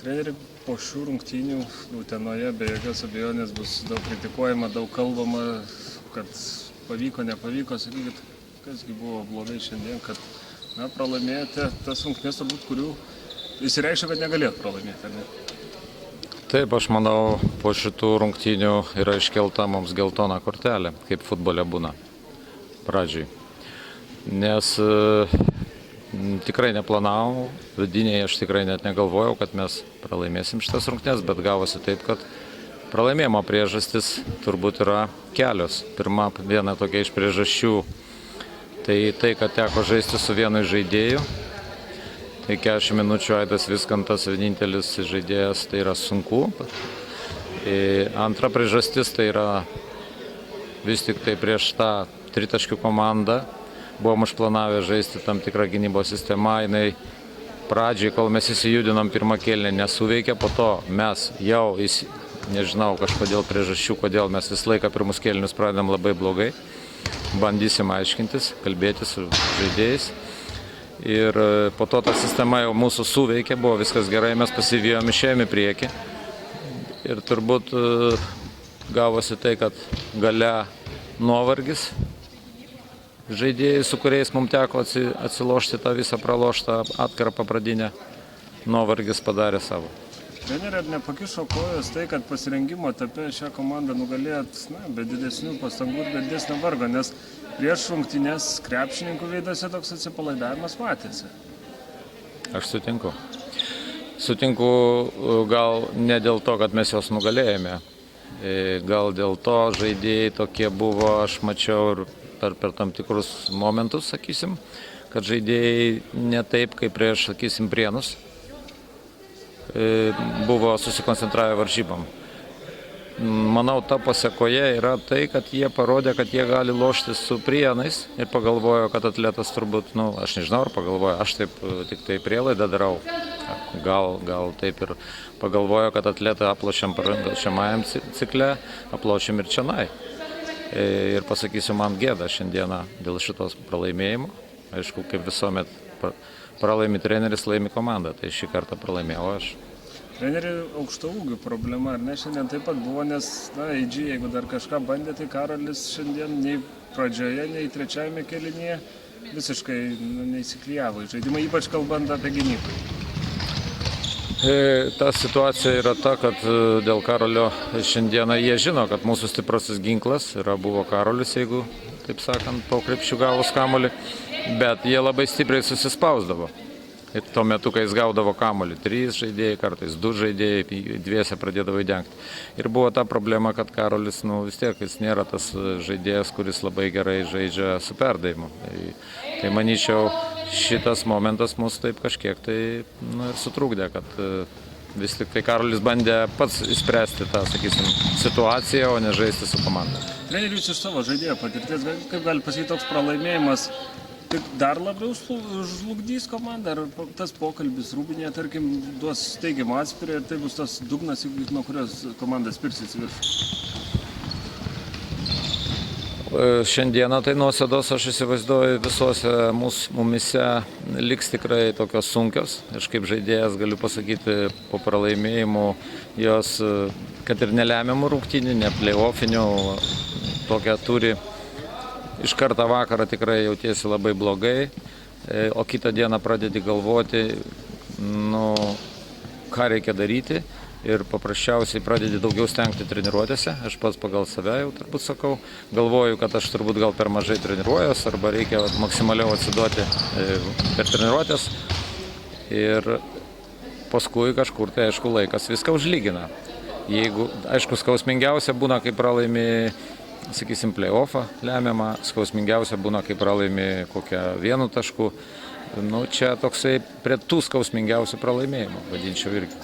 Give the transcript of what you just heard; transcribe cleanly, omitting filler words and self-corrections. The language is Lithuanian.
Treneri, po šių rungtynių Utenoje be jokios abejonės bus daug kritikuojama, daug kalbama, kad pavyko, nepavyko. Sakykit, kasgi buvo blogai šiandien, kad pralaimėjote tas rungtynes, turbūt, kurių įsireiškia, kad negalėt pralaimėti, ar ne? Taip, aš manau, po šitų rungtynių yra iškelta mums geltona kortelė, kaip futbole būna pradžiai. Nes tikrai neplanavau, vidiniai aš tikrai net negalvojau, kad mes pralaimėsim šitas rungtynes, bet gavosi taip, kad pralaimėjimo priežastis turbūt yra kelios. Pirma, viena tokia iš priežasčių, tai kad teko žaisti su vienu žaidėju. Tai 40 minučių Aidas Viskantas, vienintelis žaidėjas, tai yra sunku. Antra priežastis, tai yra vis tik tai prieš tą tritaškių komandą. Buvom užplanavę žaisti tam tikrą gynybos sistemą. Jinai pradžiai, kol mes įsijudinom pirmą kėlinį, nesuveikė. Po to mes jau, nežinau kažkodėl priežasčių, kodėl mes visą laiką pirmus kėlinius pradedam labai blogai. Bandysim aiškintis, kalbėti su žaidėjais. Ir po to ta sistema jau mūsų suveikė, buvo viskas gerai, mes pasivijom, išėjom į priekį. Ir turbūt gavosi tai, kad gale nuovargis. Žaidėjai, su kuriais mums teko atsilošti tą visą praloštą atkarpą pradinę, nuovargis padarė savo. Treneri, ar nepakišo kojos tai, kad pasirengimo etape šią komandą nugalėjot be didesnių pastangų ir be didesnio vargo, nes prieš rungtynes krepšininkų veidose toks atsipalaidavimas matėsi? Aš sutinku. Sutinku gal ne dėl to, kad mes juos nugalėjome. Gal dėl to žaidėjai tokie buvo, aš mačiau ir per tam tikrus momentus, sakysim, kad žaidėjai ne taip, kaip prieš, sakysim, Prienus, buvo susikoncentravę varžybom. Manau, ta pasekoje yra tai, kad jie parodė, kad jie gali lošti su Prienais ir pagalvojo, kad atletas turbūt, aš nežinau, ar pagalvojo, aš taip tik tai prielaidą darau, gal taip ir pagalvojo, kad atletą aplošiam šiamajam cikle, aplošiam ir čionai. Ir pasakysiu, man gėda šiandieną dėl šitos pralaimėjimų. Aišku, kaip visuomet pralaimi treneris, laimi komanda, tai šį kartą pralaimėjau aš. Treneri, aukšto ūgių problema, ar ne? Šiandien taip pat buvo, nes, AG, jeigu dar kažką bandė, tai Karolis šiandien nei pradžioje, nei trečiajame kėlinyje visiškai neįsiklijavo į žaidimą, ypač kalbant apie gynybą. Ta situacija yra ta, kad dėl Karolio šiandieną jie žino, kad mūsų stiprasis ginklas buvo Karolis, jeigu, taip sakant, po krepšių gavus kamuolį, bet jie labai stipriai susispausdavo. Ir tuo metu, kai jis gaudavo kamuolį, 3 žaidėjai, kartais 2 žaidėjai, dviese pradėdavo įdengti. Ir buvo ta problema, kad Karolis, vis tiek, jis nėra tas žaidėjas, kuris labai gerai žaidžia su perdavimu. Tai manyčiau, šitas momentas mus taip kažkiek tai ir sutrukdė, kad vis tik tai Karolis bandė pats įspręsti tą, sakysim, situaciją, o ne žaisti su komanda. Treneri, jūs iš savo žaidėjo patirties, kaip gali pasakyti, toks pralaimėjimas tik dar labiau žlugdys komandą, ar tas pokalbis Rūbinėje, tarkim, duos teigiamą atspirį ir tai bus tas dugnas, nuo kurios komanda spirsis virš? Šiandieną tai nuosėdos, aš įsivaizduoju, visose mumise liks tikrai tokios sunkios. Aš kaip žaidėjas galiu pasakyti, po pralaimėjimų jos, kad ir nelemiamų rungtynių, ne play-offinių, tokią turi. Iš karto vakarą tikrai jautiesi labai blogai, o kitą dieną pradedi galvoti, ką reikia daryti ir paprasčiausiai pradedi daugiau stengti treniruotėse. Aš pats pagal save jau turbūt sakau, galvoju, kad aš turbūt gal per mažai treniruojuos arba reikia maksimaliau atsiduoti per treniruotės ir paskui kažkur tai, aišku, laikas viską užlygina. Jeigu, aišku, skausmingiausia būna, kai pralaimi, sakysim, play-offą lemiamą, skausmingiausia būna, kai pralaimi kokią 1 tašku. Čia toksai prie tų skausmingiausių pralaimėjimų, vadinčiau irgi.